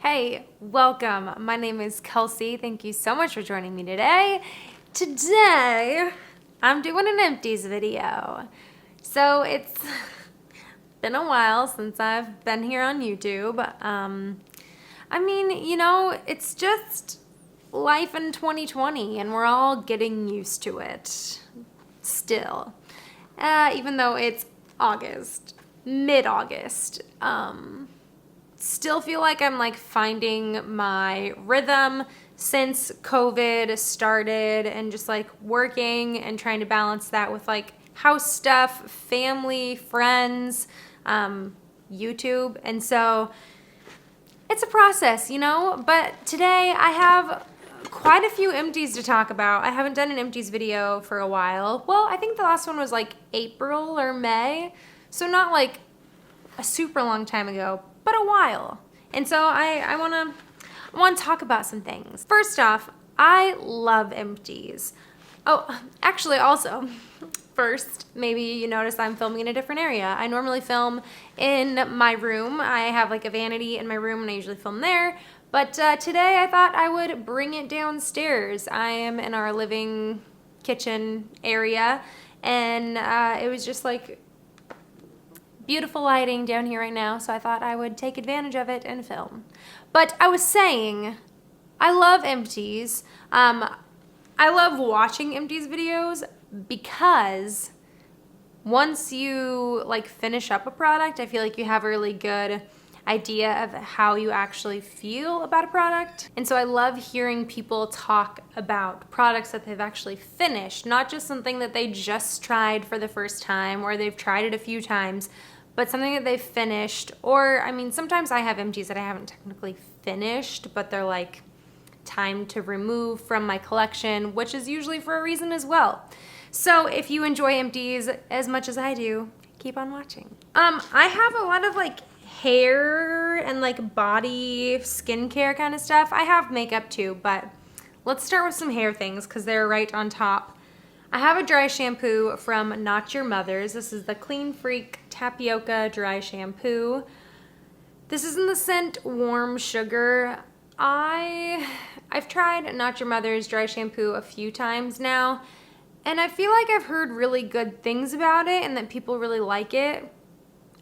Hey, welcome. My name is Kelsey. Thank you so much for joining me today. Today, I'm doing an empties video. So it's been a while since I've been here on YouTube. It's just life in 2020 and we're all getting used to it still. Even though it's August, mid-August. Still feel like I'm finding my rhythm since COVID started and just working and trying to balance that with house stuff, family, friends, YouTube. And so it's a process, but today I have quite a few empties to talk about. I haven't done an empties video for a while. Well, I think the last one was April or May. So not a super long time ago, but a while. And so I want to talk about some things. First off, I love empties. Oh, actually also, first, maybe you notice I'm filming in a different area. I normally film in my room. I have a vanity in my room and I usually film there. But today I thought I would bring it downstairs. I am in our living kitchen area and it was just beautiful lighting down here right now, so I thought I would take advantage of it and film. But I was saying, I love empties. I love watching empties videos because once you finish up a product, I feel like you have a really good idea of how you actually feel about a product. And so I love hearing people talk about products that they've actually finished, not just something that they just tried for the first time or they've tried it a few times, but something that they've finished. Or, sometimes I have empties that I haven't technically finished, but they're time to remove from my collection, which is usually for a reason as well. So if you enjoy empties as much as I do, keep on watching. I have a lot of hair and body skincare kind of stuff. I have makeup too, but let's start with some hair things because they're right on top. I have a dry shampoo from Not Your Mother's. This is the Clean Freak Tapioca Dry Shampoo. This is in the scent Warm Sugar. I've tried Not Your Mother's dry shampoo a few times now, and I feel like I've heard really good things about it and that people really like it.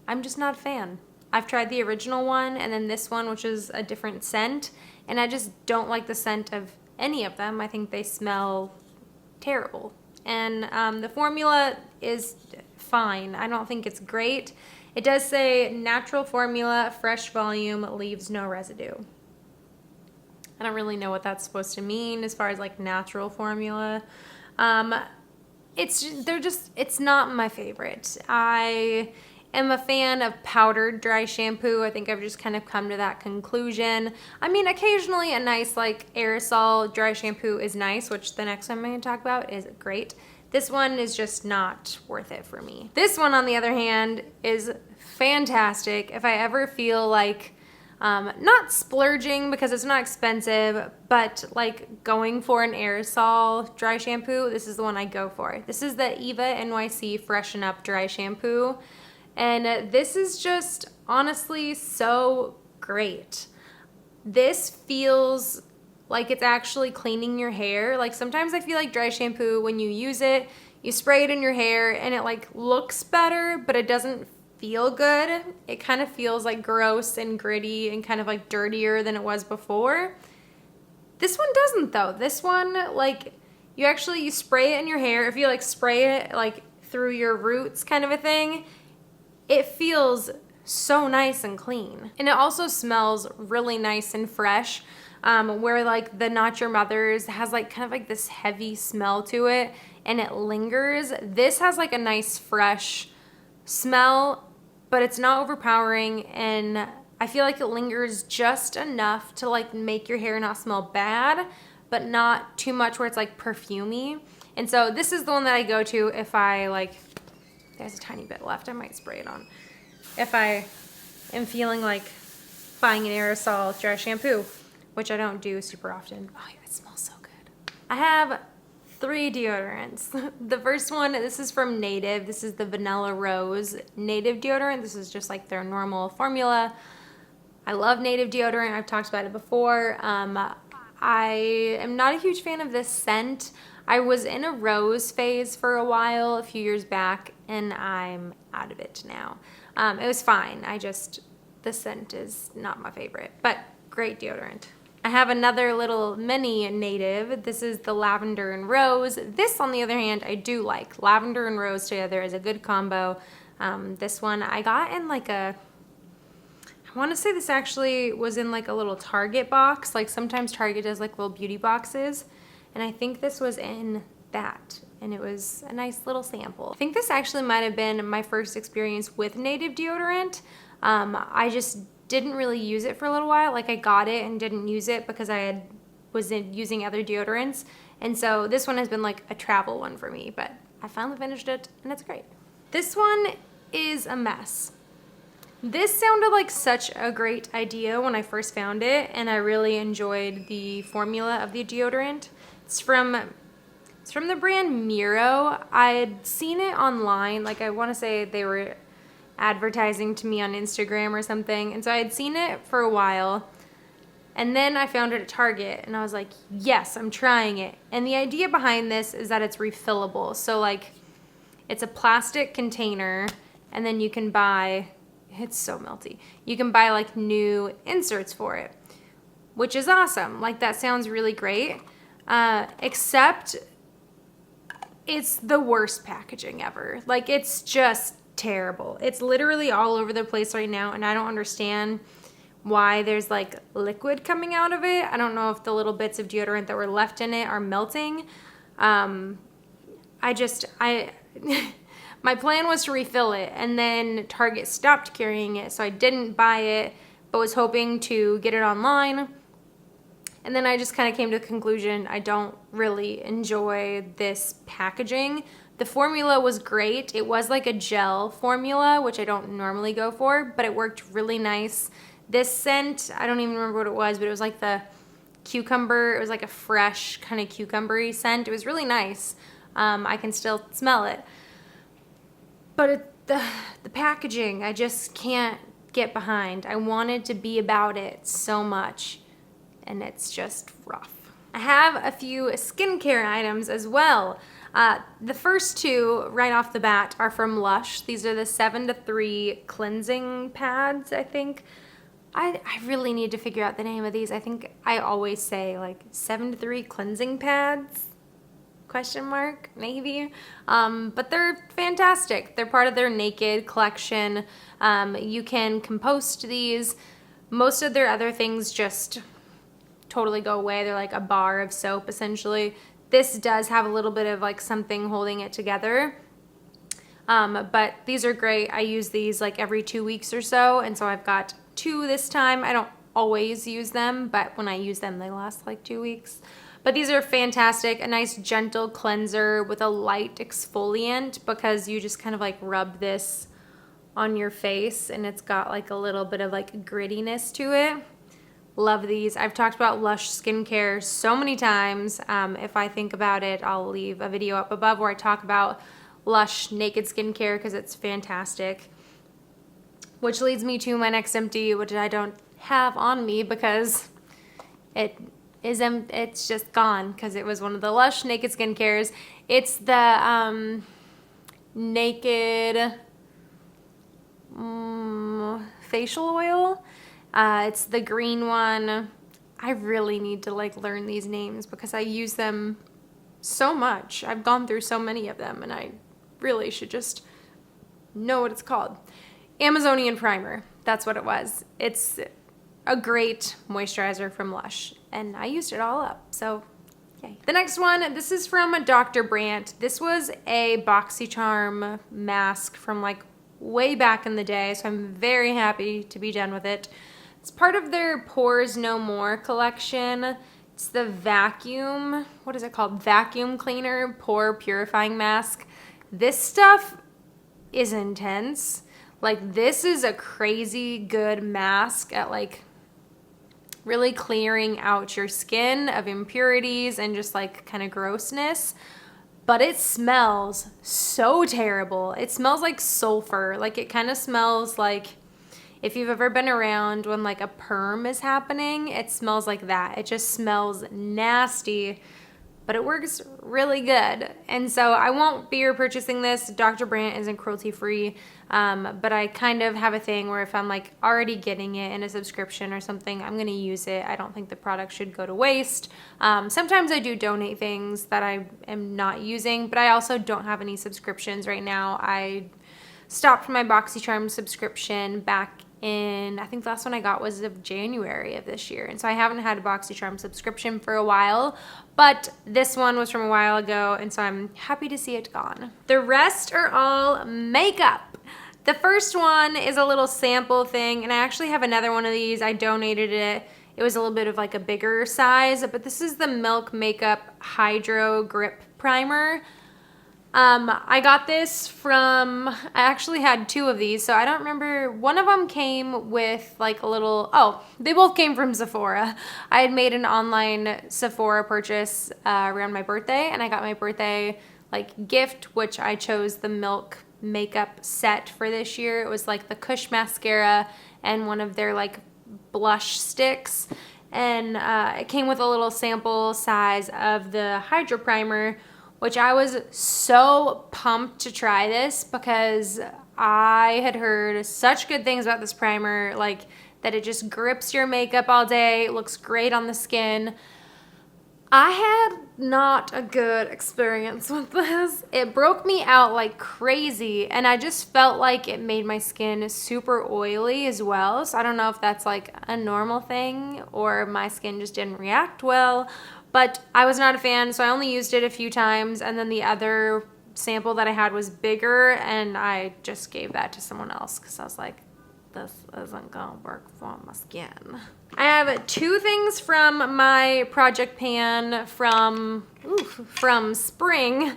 I'm just not a fan. I've tried the original one and then this one, which is a different scent, and I just don't like the scent of any of them. I think they smell terrible. And the formula is fine. I don't think it's great. It does say natural formula, fresh volume, leaves no residue. I don't really know what that's supposed to mean as far as natural formula. It's not my favorite. I am a fan of powdered dry shampoo. I think I've just kind of come to that conclusion. Occasionally a nice aerosol dry shampoo is nice, which the next one I'm going to talk about is great. This one is just not worth it for me. This one, on the other hand, is fantastic. If I ever feel not splurging because it's not expensive, but going for an aerosol dry shampoo, this is the one I go for. This is the Eva NYC Freshen Up Dry Shampoo. And this is just honestly so great. This feels like it's actually cleaning your hair. Sometimes I feel like dry shampoo, when you use it, you spray it in your hair and it looks better, but it doesn't feel good. It kind of feels gross and gritty and kind of dirtier than it was before. This one doesn't though. This one, you spray it in your hair. If you spray it through your roots kind of a thing, it feels so nice and clean. And it also smells really nice and fresh, where the Not Your Mother's has kind of this heavy smell to it and it lingers. This has a nice fresh smell, but it's not overpowering, and I feel like it lingers just enough to make your hair not smell bad, but not too much where it's perfumey. And so this is the one that I go to if I there's a tiny bit left, I might spray it on. If I am feeling buying an aerosol dry shampoo, which I don't do super often. Oh yeah, it smells so good. I have 3 deodorants. The first one, this is from Native. This is the Vanilla Rose Native deodorant. This is just their normal formula. I love Native deodorant. I've talked about it before. I am not a huge fan of this scent. I was in a rose phase for a while a few years back, and I'm out of it now. It was fine. The scent is not my favorite, but great deodorant. I have another little mini Native. This is the lavender and rose. This, on the other hand, I do like. Lavender and rose together is a good combo. This one I got in like I want to say this actually was in like a little Target box. Like sometimes Target does like little beauty boxes. And I think this was in that. And it was a nice little sample. I think this actually might have been my first experience with Native deodorant. I just didn't really use it for a little while. Like I got it and didn't use it because I was using other deodorants. And so this one has been like a travel one for me. But I finally finished it and it's great. This one is a mess. This sounded like such a great idea when I first found it, and I really enjoyed the formula of the deodorant. It's from the brand Miro. I'd seen it online, like I want to say they were advertising to me on Instagram or something, and so I had seen it for a while, and then I found it at Target, and I was like, yes, I'm trying it. And the idea behind this is that it's refillable, so like it's a plastic container, and then you can buy, it's so melty, you can buy like new inserts for it, which is awesome. Like that sounds really great, except it's the worst packaging ever. Like it's just terrible. It's literally all over the place right now, and I don't understand why there's like liquid coming out of it. I don't know if the little bits of deodorant that were left in it are melting. My plan was to refill it, and then Target stopped carrying it, so I didn't buy it, but was hoping to get it online. And then I just kind of came to the conclusion I don't really enjoy this packaging. The formula was great. It was like a gel formula, which I don't normally go for, but it worked really nice. This scent, I don't even remember what it was, but it was like the cucumber. It was like a fresh kind of cucumbery scent. It was really nice. I can still smell it. But the packaging, I just can't get behind. I wanted to be about it so much, and it's just rough. I have a few skincare items as well. The first two, right off the bat, are from Lush. These are the 7-3 cleansing pads, I think. I really need to figure out the name of these. I think I always say like 7-3 cleansing pads? Question mark, maybe. But they're fantastic. They're part of their Naked collection. You can compost these. Most of their other things just totally go away. They're like a bar of soap, essentially. This does have a little bit of like something holding it together. But these are great. I use these like every 2 weeks or so, and so I've got 2 this time. I don't always use them, but when I use them, they last like 2 weeks. But these are fantastic. A nice gentle cleanser with a light exfoliant, because you just kind of like rub this on your face and it's got like a little bit of like grittiness to it. Love these. I've talked about Lush skincare so many times. If I think about it, I'll leave a video up above where I talk about Lush Naked skincare because it's fantastic. Which leads me to my next empty, which I don't have on me because it's just gone, because it was one of the Lush Naked Skincares. It's the Naked facial oil. It's the green one. I really need to like learn these names because I use them so much. I've gone through so many of them, and I really should just know what it's called. Amazonian Primer. That's what it was. It's a great moisturizer from Lush, and I used it all up, so yay. The next one, this is from Dr. Brandt. This was a BoxyCharm mask from like way back in the day, so I'm very happy to be done with it. It's part of their Pores No More collection. It's the vacuum, what is it called? Vacuum Cleaner Pore Purifying Mask. This stuff is intense. Like, this is a crazy good mask at like really clearing out your skin of impurities and just like kind of grossness. But it smells so terrible. It smells like sulfur. Like, it kind of smells like If you've ever been around when like a perm is happening, it smells like that. It just smells nasty, but it works really good. And so I won't be repurchasing this. Dr. Brandt isn't cruelty free, but I kind of have a thing where if I'm like already getting it in a subscription or something, I'm gonna use it. I don't think the product should go to waste. Sometimes I do donate things that I am not using, but I also don't have any subscriptions right now. I stopped my BoxyCharm subscription back in, I think the last one I got was of January of this year. And so I haven't had a BoxyCharm subscription for a while, but this one was from a while ago, and so I'm happy to see it gone. The rest are all makeup. The first one is a little sample thing, and I actually have another one of these. I donated it. It was a little bit of like a bigger size, but this is the Milk Makeup Hydro Grip Primer. I got this from, I actually had two of these, so I don't remember. One of them came with like a little, oh, they both came from Sephora. I had made an online Sephora purchase around my birthday, and I got my birthday like gift, which I chose the Milk Makeup set for this year. It was like the Kush mascara and one of their like blush sticks, and it came with a little sample size of the Hydro Primer, which I was so pumped to try this because I had heard such good things about this primer, like that it just grips your makeup all day, it looks great on the skin. I had not a good experience with this. It broke me out like crazy, and I just felt like it made my skin super oily as well. So I don't know if that's like a normal thing or my skin just didn't react well, but I was not a fan, so I only used it a few times, and then the other sample that I had was bigger, and I just gave that to someone else because I was like, this isn't gonna work for my skin. I have two things from my project pan from spring.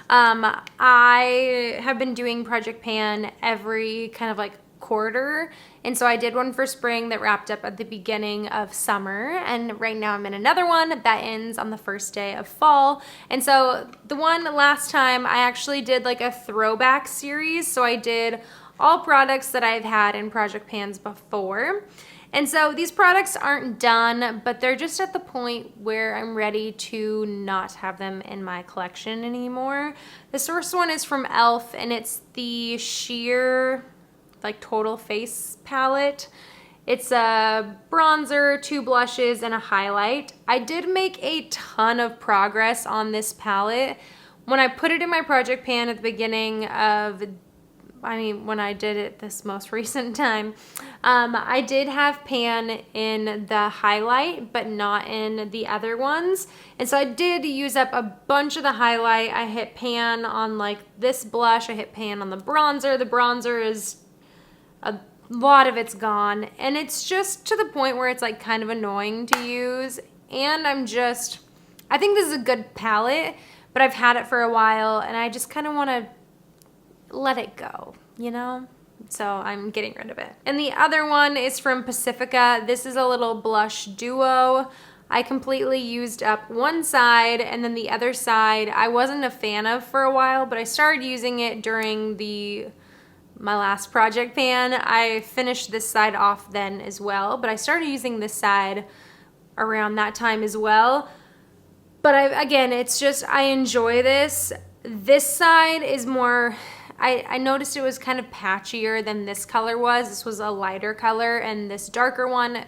I have been doing project pan every kind of like quarter, and so I did one for spring that wrapped up at the beginning of summer, and right now I'm in another one that ends on the first day of fall. And so the one last time I actually did like a throwback series, so I did all products that I've had in project pans before. And so these products aren't done, but they're just at the point where I'm ready to not have them in my collection anymore. This first one is from e.l.f. and it's the sheer like total face palette. It's a bronzer, two blushes, and a highlight. I did make a ton of progress on this palette. When I put it in my project pan at the beginning of, when I did it this most recent time, I did have pan in the highlight, but not in the other ones. And so I did use up a bunch of the highlight. I hit pan on like this blush. I hit pan on the bronzer. The bronzer is, a lot of it's gone. And it's just to the point where it's like kind of annoying to use. And I think this is a good palette, but I've had it for a while and I just kind of want to let it go, you know? So I'm getting rid of it. And the other one is from Pacifica. This is a little blush duo. I completely used up one side, and then the other side I wasn't a fan of for a while, but I started using it during my last project pan. I finished this side off then as well, but I started using this side around that time as well. But again, it's just, I enjoy this. This side is more, I noticed it was kind of patchier than this color was. This was a lighter color, and this darker one,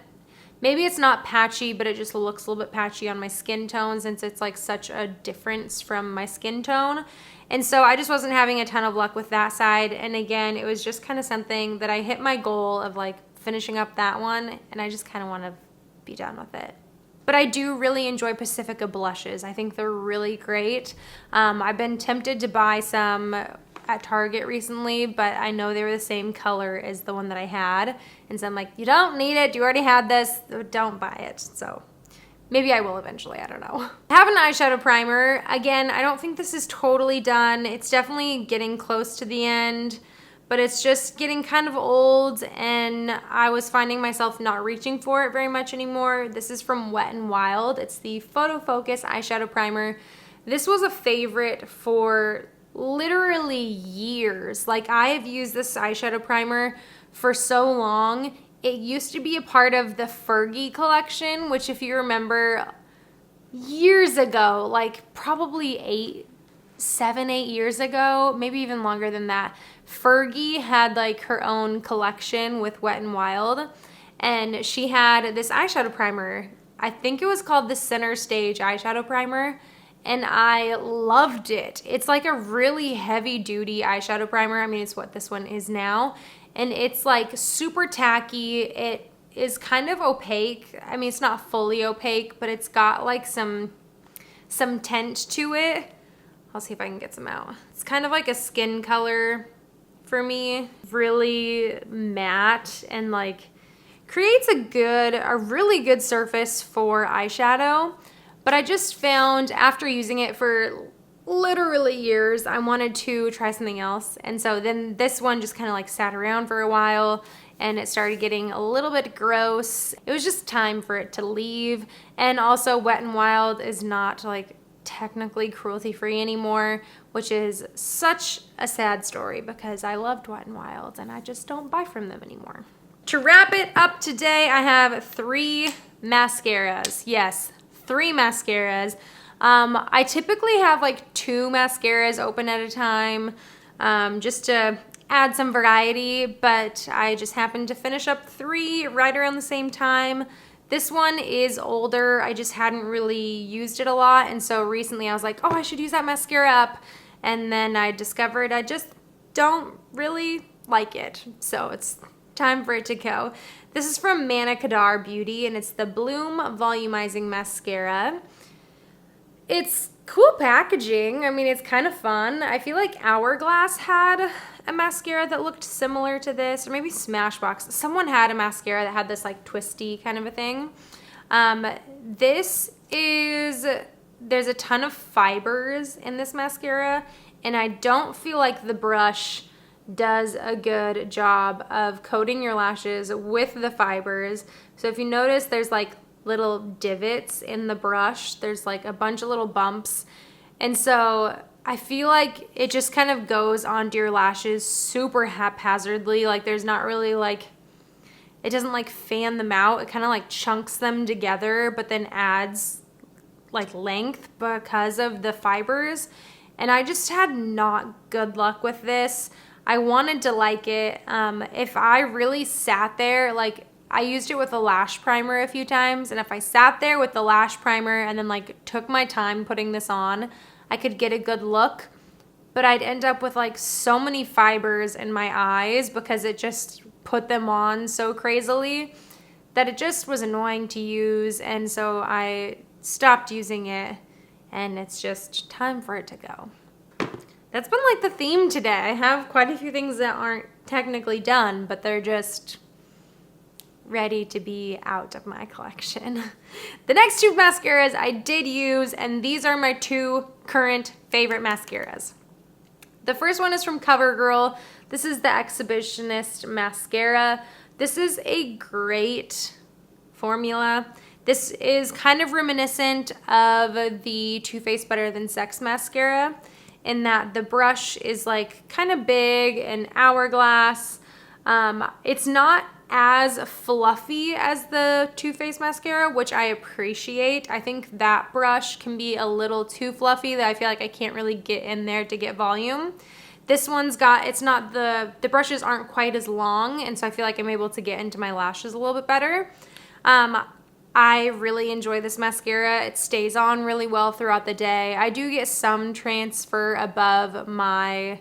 maybe it's not patchy, but it just looks a little bit patchy on my skin tone since it's like such a difference from my skin tone. And so I just wasn't having a ton of luck with that side. And again, it was just kind of something that I hit my goal of like finishing up that one, and I just kind of want to be done with it. But I do really enjoy Pacifica blushes. I think they're really great. I've been tempted to buy some at Target recently, but I know they were the same color as the one that I had. And so I'm like, you don't need it. You already had this. Don't buy it. So maybe I will eventually. I don't know. I have an eyeshadow primer. Again, I don't think this is totally done. It's definitely getting close to the end, but it's just getting kind of old, and I was finding myself not reaching for it very much anymore. This is from Wet n Wild. It's the Photo Focus eyeshadow primer. This was a favorite for literally years. Like, I have used this eyeshadow primer for so long. It used to be a part of the Fergie collection, which if you remember years ago, like probably 7, 8 years ago, maybe even longer than that, Fergie had like her own collection with Wet n Wild, and she had this eyeshadow primer. I think it was called the Center Stage Eyeshadow Primer, and I loved it. It's like a really heavy duty eyeshadow primer. I mean, it's what this one is now. And it's like super tacky. It is kind of opaque. I mean, it's not fully opaque, but it's got like some tint to it. I'll see if I can get some out. It's kind of like a skin color for me. Really matte and like creates a really good surface for eyeshadow. But I just found after using it for literally years, I wanted to try something else. And so then this one just kind of like sat around for a while and it started getting a little bit gross. It was just time for it to leave. And also Wet n Wild is not like technically cruelty free anymore, which is such a sad story because I loved Wet n Wild and I just don't buy from them anymore. To wrap it up today, I have 3 mascaras. Yes, 3 mascaras. I typically have like 2 mascaras open at a time, just to add some variety, but I just happened to finish up 3 right around the same time. This one is older. I just hadn't really used it a lot, and so recently I was like, oh, I should use that mascara up, and then I discovered I just don't really like it, so it's time for it to go. This is from Manna Kadar Beauty, and it's the Bloom Volumizing Mascara. It's cool packaging. I mean, it's kind of fun. I feel like Hourglass had a mascara that looked similar to this, or maybe Smashbox. Someone had a mascara that had this like twisty kind of a thing. There's a ton of fibers in this mascara, and I don't feel like the brush does a good job of coating your lashes with the fibers. So if you notice, there's like little divots in the brush. There's like a bunch of little bumps. And so I feel like it just kind of goes onto your lashes super haphazardly. Like there's not really like, it doesn't like fan them out. It kind of like chunks them together, but then adds like length because of the fibers. And I just had not good luck with this. I wanted to like it. If I really sat there, like I used it with a lash primer a few times, and if I sat there with the lash primer and then like took my time putting this on, I could get a good look, but I'd end up with like so many fibers in my eyes because it just put them on so crazily that it just was annoying to use, and so I stopped using it, and it's just time for it to go. That's been like the theme today. I have quite a few things that aren't technically done, but they're just ready to be out of my collection. The next 2 mascaras I did use, and these are my 2 current favorite mascaras. The first one is from CoverGirl. This is the Exhibitionist mascara. This is a great formula. This is kind of reminiscent of the Too Faced Better Than Sex mascara in that the brush is like kind of big and hourglass. It's not as fluffy as the Too Faced mascara, which I appreciate. I think that brush can be a little too fluffy that I feel like I can't really get in there to get volume. This one's got, it's not the brushes aren't quite as long, and so I feel like I'm able to get into my lashes a little bit better. I really enjoy this mascara. It stays on really well throughout the day. I do get some transfer above on my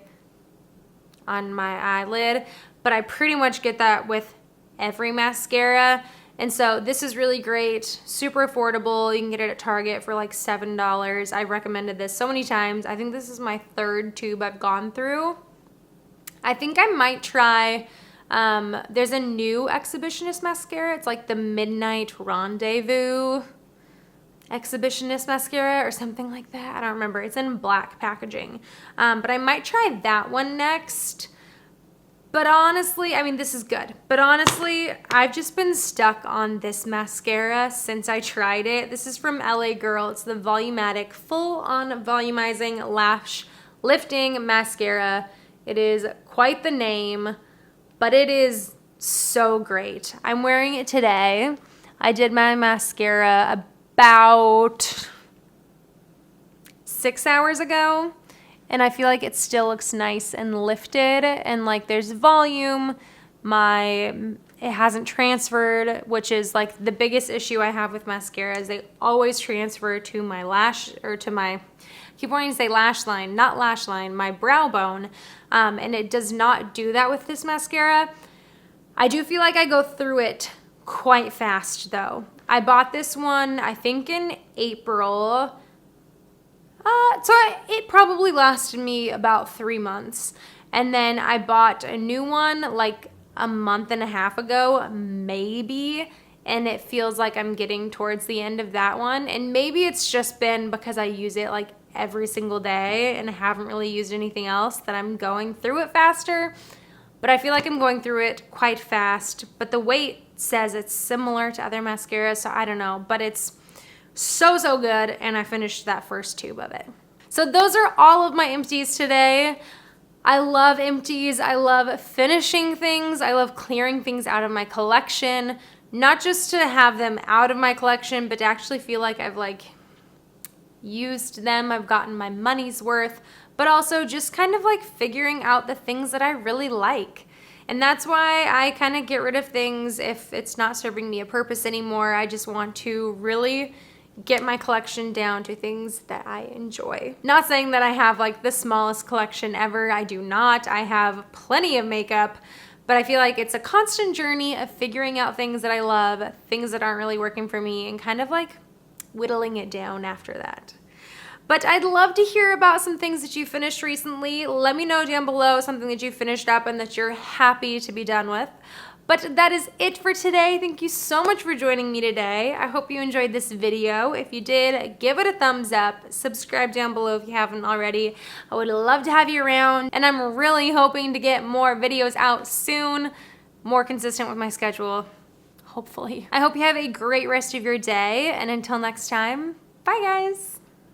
eyelid, but I pretty much get that with every mascara. And so this is really great, super affordable. You can get it at Target for like $7. I recommended this so many times. I think this is my 3rd tube I've gone through. I think I might try, there's a new Exhibitionist mascara. It's like the Midnight Rendezvous Exhibitionist mascara or something like that. I don't remember. It's in black packaging. But I might try that one next. But honestly, I mean, this is good. But honestly, I've just been stuck on this mascara since I tried it. This is from LA Girl. It's the Volumatic Full-On Volumizing Lash Lifting Mascara. It is quite the name, but it is so great. I'm wearing it today. I did my mascara about 6 hours ago, and I feel like it still looks nice and lifted, and like there's volume. It hasn't transferred, which is like the biggest issue I have with mascara is they always transfer to my lash, or to my, I keep wanting to say lash line, not lash line, my brow bone, and it does not do that with this mascara. I do feel like I go through it quite fast though. I bought this one, I think in April. It probably lasted me about 3 months. And then I bought a new one like a month and a half ago, maybe. And it feels like I'm getting towards the end of that one. And maybe it's just been because I use it like every single day and I haven't really used anything else that I'm going through it faster. But I feel like I'm going through it quite fast. But the weight says it's similar to other mascaras, so I don't know. But it's so good, and I finished that first tube of it. So those are all of my empties today. I love empties. I love finishing things. I love clearing things out of my collection. Not just to have them out of my collection, but to actually feel like I've like used them, I've gotten my money's worth, but also just kind of like figuring out the things that I really like. And that's why I kind of get rid of things if it's not serving me a purpose anymore. I just want to really get my collection down to things that I enjoy. Not saying that I have like the smallest collection ever. I do not. I have plenty of makeup, but I feel like it's a constant journey of figuring out things that I love, things that aren't really working for me, and kind of like whittling it down after that. But I'd love to hear about some things that you finished recently. Let me know down below something that you finished up and that you're happy to be done with. But that is it for today. Thank you so much for joining me today. I hope you enjoyed this video. If you did, give it a thumbs up. Subscribe down below if you haven't already. I would love to have you around, and I'm really hoping to get more videos out soon, more consistent with my schedule, hopefully. I hope you have a great rest of your day, and until next time, bye guys.